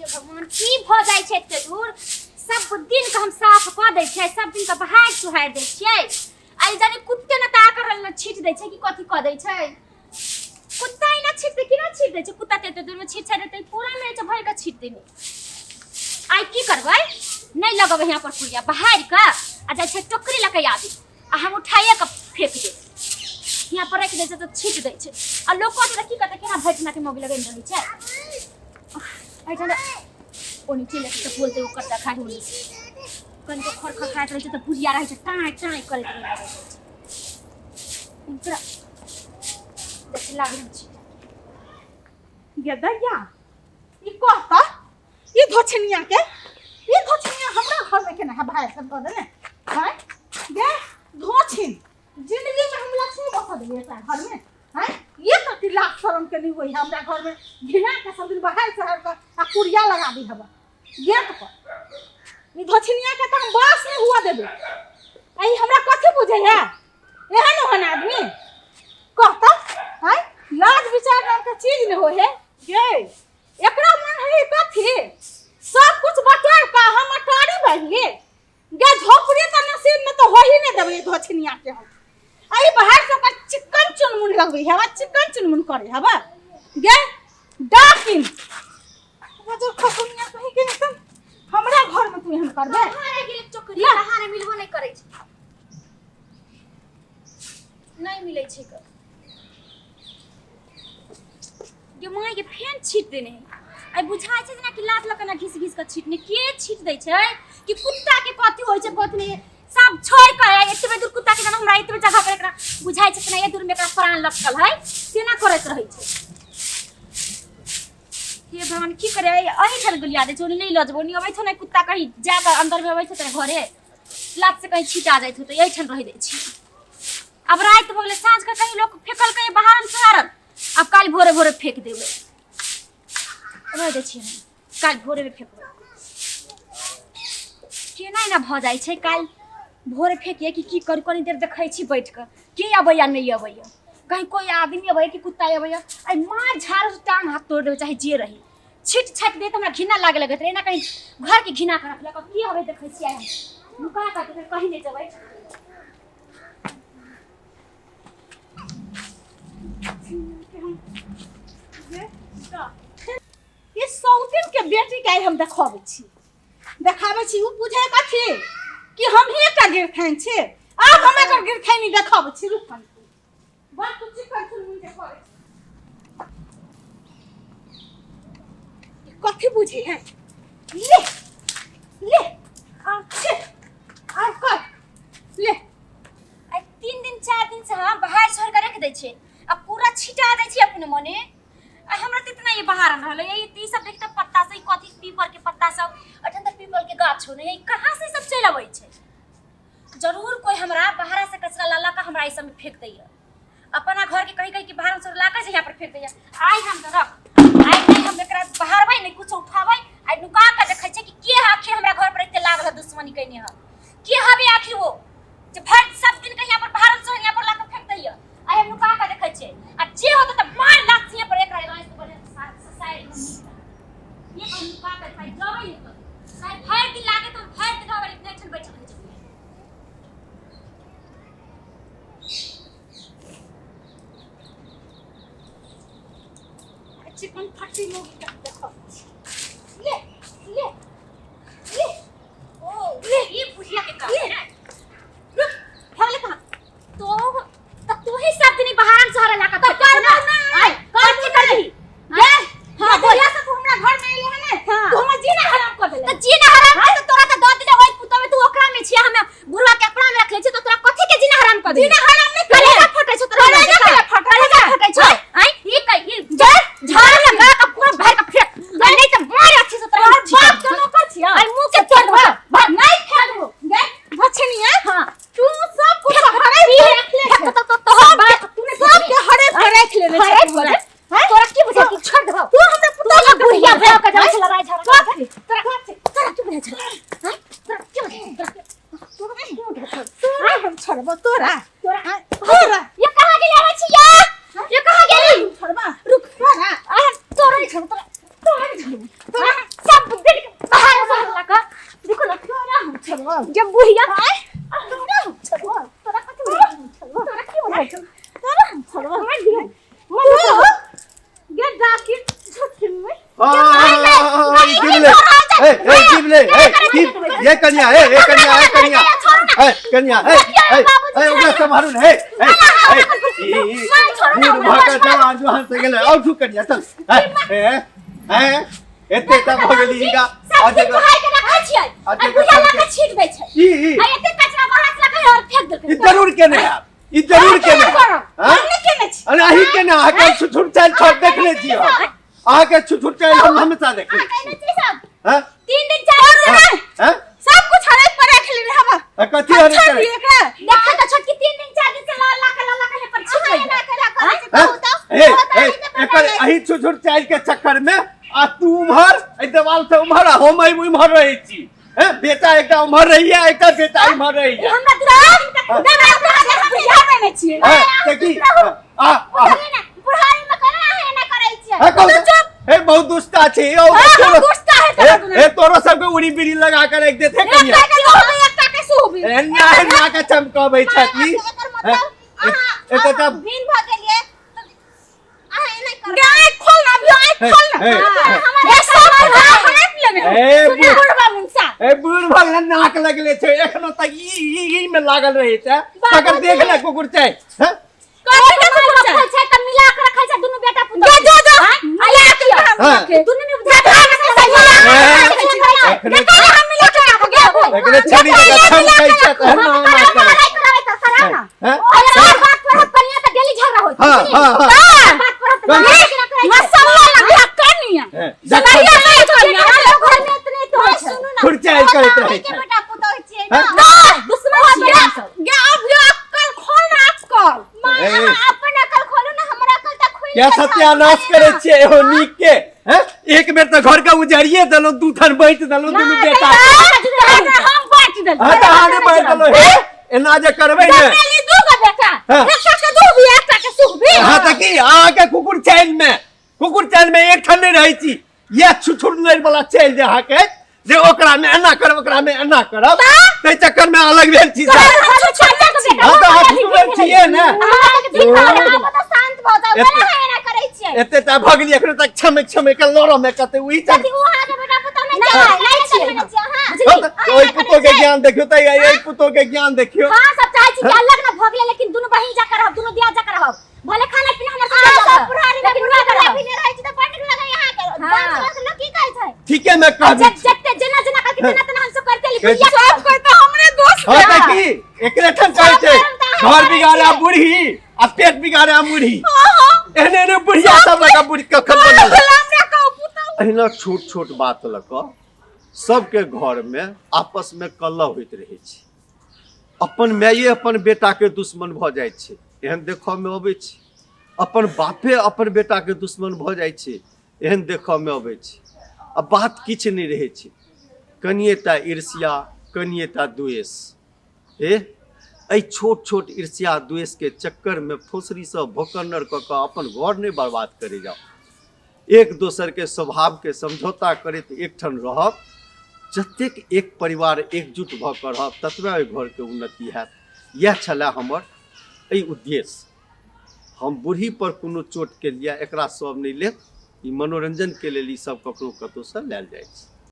भगवान की भ जाय छै एते दूर सब दिन के हम साफ क दै छै सब दिन के बहार सुहार दै छियै आई जानी कुत्ते न ता करल न छीट दै छै कि कथि क दै छै कुत्ता ही न छीट दे कि न छीट दै छै कुत्ता एते दूर में छीट छै देतै पूरा में छै भर के छीट देनी आई की करबै नहीं लगबै यहां पर पुरिया बहार का आ जाय छै टोकरी लके आबी आ हम उठाइए के फेंक दे यहां पर रख दे छै तो छीट दै छै आ लोग को की करते केना भटना के मोगी लगै रहै छै आई जन ओ नीचे लेके तो बोलते ओ करता खा होली कन को खर खर खाइत रहै छै तो भुजिया रहै छै टाइ टाइ करैत रहै छै इनकरा देख लागल छै ये दैया ई कहता ई धोछनिया हमरा घर में केना है भाई सब कर देने हैं ये धोछिन जिंदगी में हम लक्ष्मी बसा दिए घर में हैं ये कति लाख शर्म के नहीं हुई हमरा घर में घिना के सब दिन बाहर शहर का आ कुड़िया लगा दी हवा ये तो कर ई धोछनिया के तो हम बास नहीं हुआ देबे आई हमरा कथि बुझे है एहन ओहन आदमी कहता हैं लाज विचार नाम के चीज नहीं होय है ये एकरा मन है कथि सब कुछ बटोर का हम अटारी बनिए गे झोपड़ी का नसीब में तो हो ही नहीं देबे धोछनिया के हम आई बाहर से का चिकन चुनमुन लगबे हवा चिकन चुनमुन करे हवा गे डाकिन वो जो खकुनिया कहि के न हमरा घर में तू हम करबे हारे गेल चोकरी हारे मिलबो नहीं करै छै नहीं मिलै छै क ये मां ये फैन छीट देने आई बुझाय छै जेना कि लात लकना घिस घिस के छीटने के छीट दै छै कि कुत्ता के कथि होय छै कथि नहीं सब छोड़ के एतबे दूर कुत्ता के जन्म हमरा एतबे जगह पर एकरा बुझाय छै कि ए दूर में एकरा प्राण लटकल है सेना करैत रहै छै हे भगवान की करे अही ठन गुलिया दे चोरी नहीं लजबो नहीं अबै छ नै कुत्ता कहीं जाके अंदर में अबै छ त घरे लात से कहीं छिटा जाय छ त यही ठन रह दे छी अब रात भ गेले साँझ के कहीं लोग फेकल कहीं बाहर में सारन अब काल भोरे भोरे फेंक देबे रह दे छी काल भोरे में फेंकबे केना ना भ जाय छै काल भोरे फेंकिए कि की कर कनी देर देखै छी बैठ के के अबैया नहीं अबैया कहीं कोई आदमी अबैया कि कुत्ता अबैया आई मार झाड़ से टांग हाथ तोड़ दे चाहे जे रही छिट छट दे त हमरा घिना लागे लगत रे ना कहीं घर के घिना कर रखला की हबे देखै छी आई हम लुका का तो कहीं नहीं जबै ये सौतिन के बेटी के हम देखाबै छी उ बुझे कथि कि हम ही का गिर खाइन छे अब हम एकर गिर खाइनी देखाबै छी रुक कन बात तो चिकन चुनमुन के करे कथि बुझे है ले ले आ कर ले आई 3 दिन 4 दिन से हम बाहर छोड़ के रख दै छै अब पूरा छिटा दै छी अपने मने आ हमरा त इतना ये बाहर न रहले ये सब देखते पत्ता से कथि पीपर के पत्ता सब अठन तक पीपल के गाछ हो नहीं कहां से सब चल आबै छै जरूर कोई हमरा बाहर से कचरा लाला का हमरा ई सब में फेंक दैया अपना घर के कहीं कहीं के बाहर से लाका से यहां पर फेंक दैया आई हम तो रख आई नहीं हम एकरा बाहर भाई नहीं कुछ उठाबै आई नुका के देखै छै कि के आखिर हमरा घर पर इते लागल दुश्मनी कइने ह के हबे आखिर वो जे भर सब दिन के यहां पर बाहर से यहां पर लाका फेंक दैया आई हम नुका के देखै छै आ जे होत त मार लात से पर एकरा गाय से बने साइड में ये हम नुका के खाई जाबै नहीं तो शायद भर दिन लागे तो भर दिन रहबै इतने ठन बैठल है चिकन फटी लोग देखो ले ले ले ओ ले ये भुजिया के काम है रुक भागले कहां तो ही सब दिन बाहर से हरा लाका तो कर ना आई कर की करही ये हां बोलिया से तू हमरा घर में आइले है ने तू हमर जीना हराम कर देले तो जीना हराम छलवा जब बुढ़िया छलवा तोरा कथि तोरा की हो रहा तोरा छलवा मार दिया गे डाकी झटके में ये कन्या ओकरा संभालू ने बूढ़ भाका जवान जवान से गेले आउ कन्या चल एते त भगली का सब के भाई के रखै छियै आ बुढ़िया लगा छीट दै छै आ एते कचरा बाहर से लगा और फेंक देलकै ई जरूर केने है ई जरूर केने हमने केने छी अरे अही केने आके छुछुर चाल छोड़ देखले छी आके छुछुर चाल हम हमेशा देखले केने छी सब हां 3 दिन 4 दिन हैं सब कुछ हरे पर रख ले रे हवा कथि हरे करे देखा तो छोटकी 3 दिन 4 दिन से लाला के पर छिट गई ना करे एकर अही छुछुर चाल के चक्कर में आ तू उम्हर ए देवाल से उम्हर हम उम्हर रही छी हैं बेटा एकटा उम्हर रही है एकटा बेटा उम्हर रही है हमरा दुरा बिहार में छियै हैं की बुढ़ारी में करे है ना करे छियै है कौन ए बहुत दुष्टा छै ओ गुस्सा है ए तोरो सब के उड़ी बिड़ी लगा कर रख देथे कनिया एकटा के सुबी ए ना के चमकाबै छथि एकटा भीन भ गेलिए आए नहीं कर गाय खोल ना भी आय खोल ना ये सब हड़प लेने ए बुढ़वा मुंसा ए बूढ़ भगला नाक लगले छै एखनो तक ई में लागल रहे छै तकर देख ले कुकुर छै हैं रखै छै त मिला के रखै छै दुनु बेटा पुतौ जो आया किया दुनु में बुझा हम मिला के रख गए एकरे छड़ी के छम कहै छै त हम हैं और बात पर कनिया त डेली झगड़ा होय हां बात पर मसाला लगा कनिया जखन घर में इतने तो सुनो ना खुरचाई करैत रहे छै बेटा पुतौ छियै ना दुश्मन छियै हम सब गे अब जो अक्कल खोल ना अक्कल मां अपन अकल खोलो ना हमरा अकल त खुल क्या सत्यानाश करे छियै एहो नीक के हैं एक बेर त घर के उजारिए देलो दू थन बैठ देलो दुनु बेटा हम बांट देल हां त हां बैठ देलो हे एना जे करबै ने पहले दू गो बेटा एकटा के दू भी एकटा के सुख भी हां त की अहाँ के कुकुर चैन में एक ठन नहीं रहै छी ये छुछुर लड़ वाला चैल जे अहाँ के जे ओकरा में एना करब ओकरा में एना करब तै चक्कर में अलग भेल छी हां त हाथ छुबे छियै ने शांत भ जाओ बड़ा है ना करै छियै एते त भगली एखन तक छमे के लड़ो में कते उई चल यदि वो आगे बेटा पुतौ नहीं छियै हां ओई पुतो के ज्ञान देखियो त एई पुतो के ज्ञान देखियो हां सब चाहे छी कि अलग न भगले लेकिन दुनु बहिन जाकर रहब दुनु दिया जाकर रहब भले खाना पीना हमर सब पुरानी लेकिन ना कर भी नहीं रहै छी त पंडित लगा यहां कर डांस लोग की कहै छै ठीक है मैं कहबी जत्ते जना करके तना तना हम सब करते ली सब कोई तो हमरे दोस्त हां त की एकरे ठन कहै छै घर बिगाड़े बूढ़ी आ पेट बिगाड़े बूढ़ी एहने ने बुढ़िया सब लगा बूढ़ी कखन बनल हमरा का पुतौ एहिना छोट छोट बात लक सबके घर में आपस में कलह होइत रहे छै अपन माये अपन बेटा के दुश्मन भ जाय छै एहन देखऽ में अबै छै अपन बापे अपन बेटा के दुश्मन भ जाय छै एहन देखऽ में अबै छै आ बात किछ नहीं रहे छै कनिएटा ईर्ष्या कनिएटा द्वेष ए छोट छोट ईर्ष्या द्वेष के चक्कर में फुसरी से भोकन्नर क के अपन घर नहीं बर्बाद करे जाओ एक दोसर के स्वभाव के समझौता करैत एकठन रहब जतेक एक परिवार एकजुट भ के रहब ततबे ओहि घर के उन्नति हैत यह छला हमर एहि उद्देश्य हम बूढ़ी पर कोनो चोट के लिए एकरा सब नहीं लेत ई मनोरंजन के लेल ई सब ककरो कतौ से लेल जाइ छै।